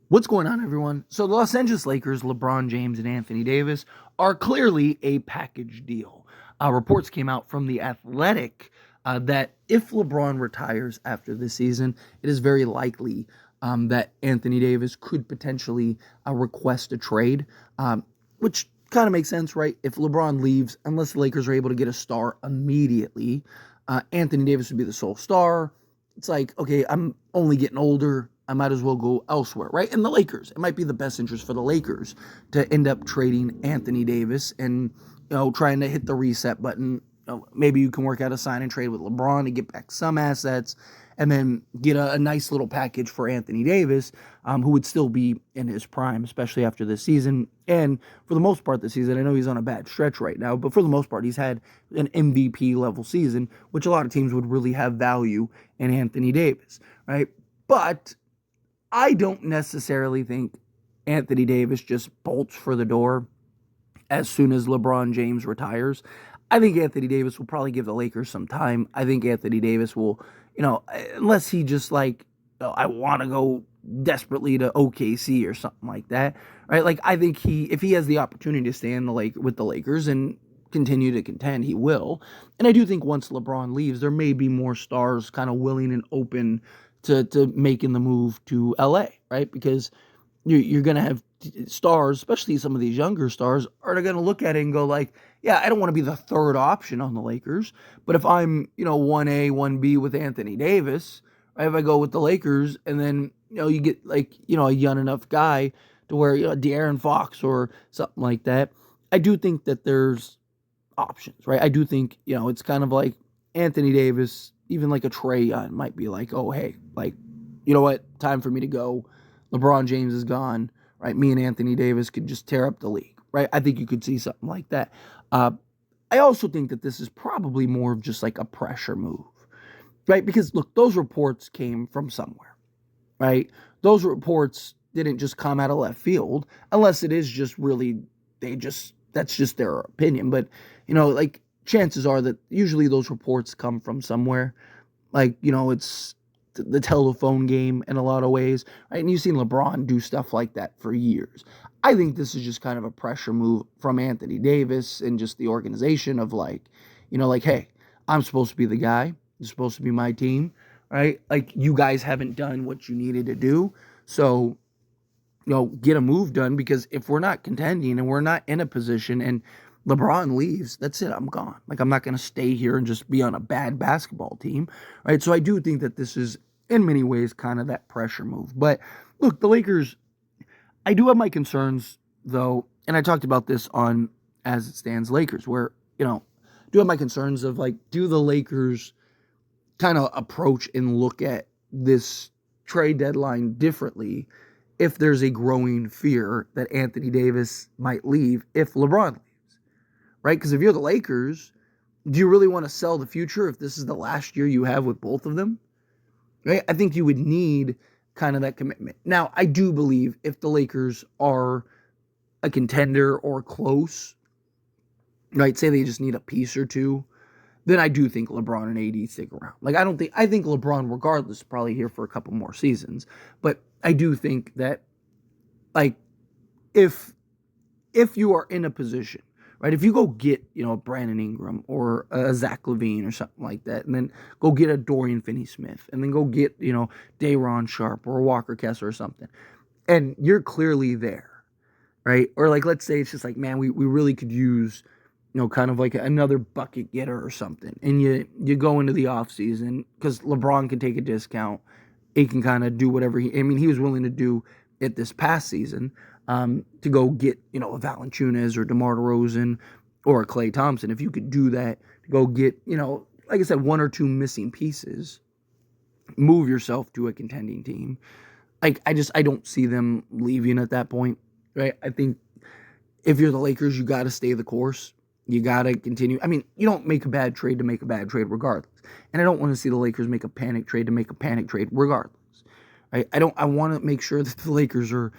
What's going on, everyone? So, the Los Angeles Lakers, LeBron James and Anthony Davis, are clearly a package deal. Reports came out from The Athletic that if LeBron retires after this season, it is very likely that Anthony Davis could potentially request a trade, which kind of makes sense, right? If LeBron leaves, unless the Lakers are able to get a star immediately, Anthony Davis would be the sole star. It's like, okay, I'm only getting older. I might as well go elsewhere, right? And the Lakers, it might be the best interest for the Lakers to end up trading Anthony Davis and, trying to hit the reset button. Maybe you can work out a sign and trade with LeBron to get back some assets and then get a nice little package for Anthony Davis, who would still be in his prime, especially after this season. And for the most part this season, I know he's on a bad stretch right now, but for the most part, he's had an MVP level season, which a lot of teams would really have value in Anthony Davis, right? But I don't necessarily think Anthony Davis just bolts for the door as soon as LeBron James retires. I think Anthony Davis will probably give the Lakers some time. I think Anthony Davis will, unless he just like, I want to go desperately to OKC or something like that, right? Like I think if he has the opportunity to stay in the with the Lakers and continue to contend, he will. And I do think once LeBron leaves, there may be more stars kind of willing and open to making the move to LA, right? Because you're going to have stars, especially some of these younger stars, are going to look at it and go like, yeah, I don't want to be the third option on the Lakers, but if I'm, 1A, 1B with Anthony Davis, right, if I go with the Lakers and then, you get like, a young enough guy to where, De'Aaron Fox or something like that, I do think that there's options, right? I do think, it's kind of like Anthony Davis, even like a Trae Young might be like, oh, hey, like, you know what? Time for me to go. LeBron James is gone, right? Me and Anthony Davis could just tear up the league, right? I think you could see something like that. Uh, I also think that this is probably more of just like a pressure move, right? Because look, those reports came from somewhere, right? Those reports didn't just come out of left field, unless it is just really, that's just their opinion. But, like chances are that usually those reports come from somewhere. Like, it's the telephone game in a lot of ways, right? And you've seen LeBron do stuff like that for years. I think this is just kind of a pressure move from Anthony Davis and just the organization of like, like, hey, I'm supposed to be the guy. You're supposed to be my team, right? Like, you guys haven't done what you needed to do. So, get a move done because if we're not contending and we're not in a position and LeBron leaves, that's it. I'm gone. Like, I'm not going to stay here and just be on a bad basketball team, right? So I do think that this is, in many ways, kind of that pressure move. But look, the Lakers, I do have my concerns, though, and I talked about this on As It Stands Lakers, where, do have my concerns of, like, do the Lakers kind of approach and look at this trade deadline differently if there's a growing fear that Anthony Davis might leave if LeBron leaves, right? Because if you're the Lakers, do you really want to sell the future if this is the last year you have with both of them? Right? I think you would need kind of that commitment. Now, I do believe if the Lakers are a contender or close, right? Say they just need a piece or two, then I do think LeBron and AD stick around. Like, I think LeBron, regardless, is probably here for a couple more seasons. But I do think that, like, if you are in a position, right? If you go get, Brandon Ingram or a Zach LaVine or something like that, and then go get a Dorian Finney-Smith, and then go get, Day'Ron Sharpe or a Walker Kessler or something, and you're clearly there, right? Or like, let's say it's just like, man, we really could use, kind of like another bucket getter or something, and you go into the offseason because LeBron can take a discount. He can kind of do whatever he was willing to do it this past season, to go get, a Valanciunas or DeMar DeRozan or a Klay Thompson. If you could do that, to go get, like I said, one or two missing pieces, move yourself to a contending team. Like, I don't see them leaving at that point, right? I think if you're the Lakers, you got to stay the course. You got to continue. I mean, you don't make a bad trade to make a bad trade regardless. And I don't want to see the Lakers make a panic trade to make a panic trade regardless. Right? I want to make sure that the Lakers are,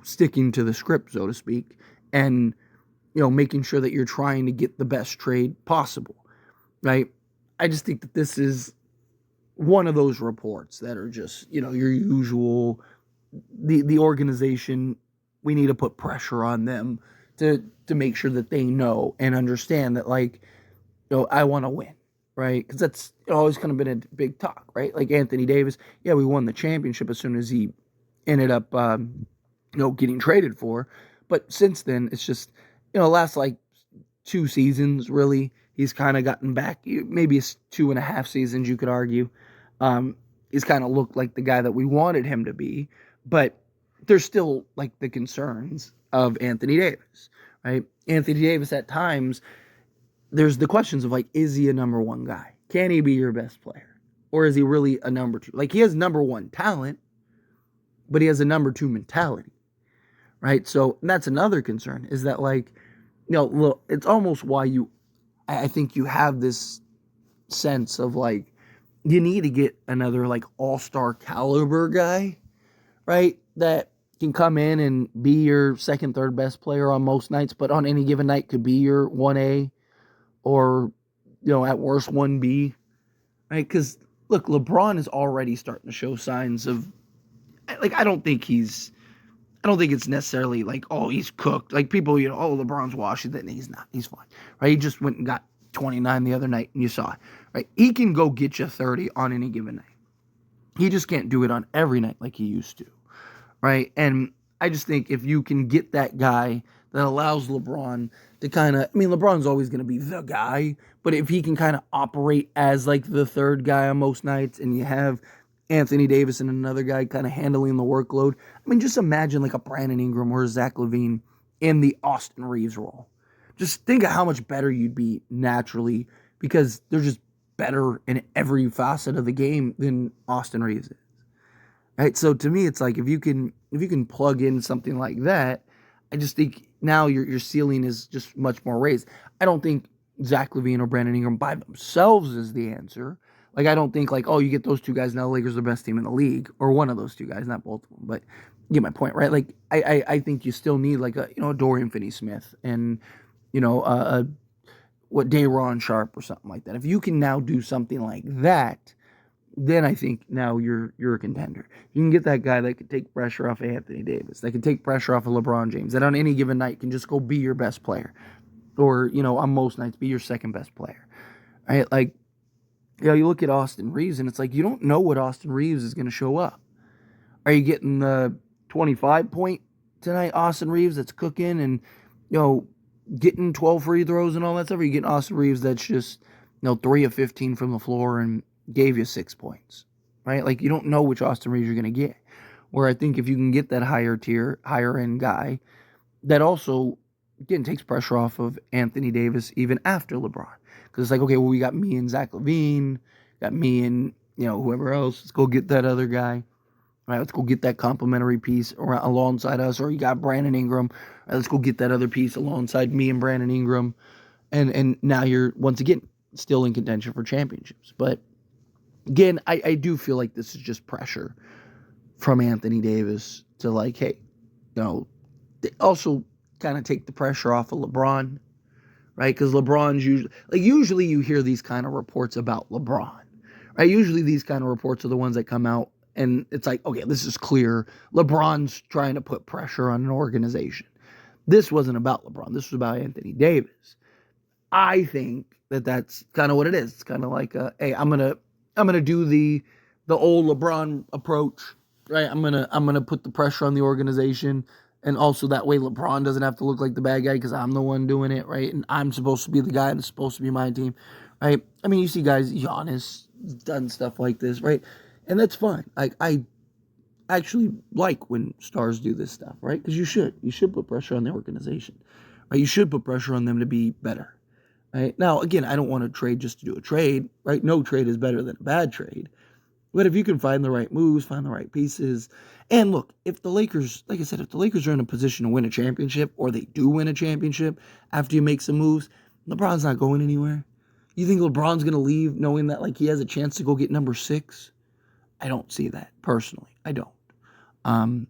sticking to the script, so to speak, and, making sure that you're trying to get the best trade possible, right? I just think that this is one of those reports that are just, your usual, the organization, we need to put pressure on them to make sure that they know and understand that, like, I want to win, right? Because that's always kind of been a big talk, right? Like Anthony Davis, yeah, we won the championship as soon as he ended up, getting traded for. But since then, it's just, last like 2 seasons, really, he's kind of gotten back. Maybe it's 2.5 seasons, you could argue. He's kind of looked like the guy that we wanted him to be, but there's still like the concerns of Anthony Davis, right? Anthony Davis at times, there's the questions of like, is he a number one guy? Can he be your best player? Or is he really a number two? Like, he has number one talent, but he has a number two mentality, right? So that's another concern, is that, like, look, it's almost why I think you have this sense of like, you need to get another like all-star caliber guy, right? That can come in and be your second, third best player on most nights, but on any given night could be your 1A or, at worst 1B, right? Because, look, LeBron is already starting to show signs of, like, I don't think it's necessarily like, oh, he's cooked. Like, people, oh, LeBron's Washington. He's not. He's fine, right? He just went and got 29 the other night, and you saw it, right? He can go get you 30 on any given night. He just can't do it on every night like he used to, right? And I just think if you can get that guy that allows LeBron to kind of, LeBron's always going to be the guy, but if he can kind of operate as like the third guy on most nights, and you have Anthony Davis and another guy kind of handling the workload, just imagine like a Brandon Ingram or a Zach LaVine in the Austin Reeves role. Just think of how much better you'd be naturally, because they're just better in every facet of the game than Austin Reeves is. Right? So to me, it's like, if you can plug in something like that, I just think now your ceiling is just much more raised. I don't think Zach LaVine or Brandon Ingram by themselves is the answer. Like, I don't think like, oh, you get those two guys, now the Lakers are the best team in the league, or one of those two guys, not both of them. But you get my point, right? Like, I think you still need like a Dorian Finney-Smith and Day'Ron Sharpe or something like that. If you can now do something like that, then I think now you're a contender. You can get that guy that can take pressure off of Anthony Davis, that can take pressure off of LeBron James, that on any given night can just go be your best player, or on most nights be your second best player, right? Like, you look at Austin Reeves, and it's like, you don't know what Austin Reeves is going to show up. Are you getting the 25-point tonight Austin Reeves that's cooking and getting 12 free throws and all that stuff? Or are you getting Austin Reeves that's just 3 of 15 from the floor and gave you 6 points, right? Like, you don't know which Austin Reeves you're going to get. Where I think if you can get that higher tier, higher end guy, that also, again, takes pressure off of Anthony Davis even after LeBron. Because it's like, okay, well, we got me and Zach LaVine, got me and, whoever else. Let's go get that other guy. All right, let's go get that complimentary piece alongside us. Or you got Brandon Ingram. All right, let's go get that other piece alongside me and Brandon Ingram. And now you're, once again, still in contention for championships. But again, I do feel like this is just pressure from Anthony Davis to, like, hey, they also kind of take the pressure off of LeBron, right? Because LeBron's usually you hear these kind of reports about LeBron, right? Usually these kind of reports are the ones that come out, and it's like, okay, this is clear. LeBron's trying to put pressure on an organization. This wasn't about LeBron. This was about Anthony Davis. I think that's kind of what it is. It's kind of like, hey, I'm gonna do the old LeBron approach, right? I'm gonna put the pressure on the organization, and also that way LeBron doesn't have to look like the bad guy because I'm the one doing it, right? And I'm supposed to be the guy, and it's supposed to be my team, right? You see guys, Giannis done stuff like this, right? And that's fine. I actually like when stars do this stuff, right? Because you should put pressure on the organization, right? You should put pressure on them to be better. Right? Now, again, I don't want to trade just to do a trade, right? No trade is better than a bad trade. But if you can find the right moves, find the right pieces, and look, if the Lakers, like I said, if the Lakers are in a position to win a championship, or they do win a championship after you make some moves, LeBron's not going anywhere. You think LeBron's going to leave knowing that, like, he has a chance to go get number 6? I don't see that, personally. I don't.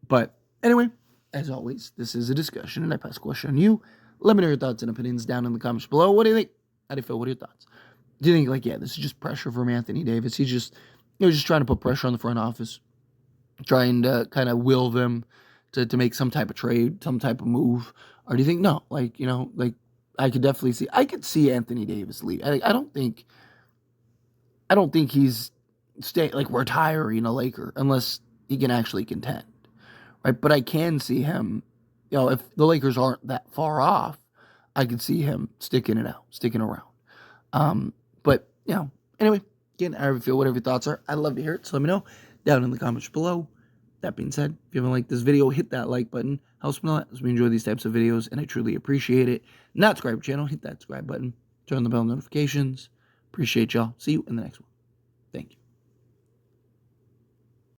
But anyway, as always, this is a discussion, and I pass a question on you. Let me know your thoughts and opinions down in the comments below. What do you think? How do you feel? What are your thoughts? Do you think, like, yeah, this is just pressure from Anthony Davis? He's just trying to put pressure on the front office. trying to kind of will them to make some type of trade, some type of move? Or do you think no? Like, like I could see Anthony Davis leave. I don't think he's stay like retiring a Laker unless he can actually contend, right? But I can see him, if the Lakers aren't that far off, I could see him sticking it out, sticking around. But anyway, again, however you feel, whatever your thoughts are, I'd love to hear it. So let me know down in the comments below. That being said, if you haven't liked this video, hit that like button. Helps me a lot as we enjoy these types of videos, and I truly appreciate it. Not subscribe to the channel, hit that subscribe button, turn on the bell notifications. Appreciate y'all. See you in the next one. Thank you.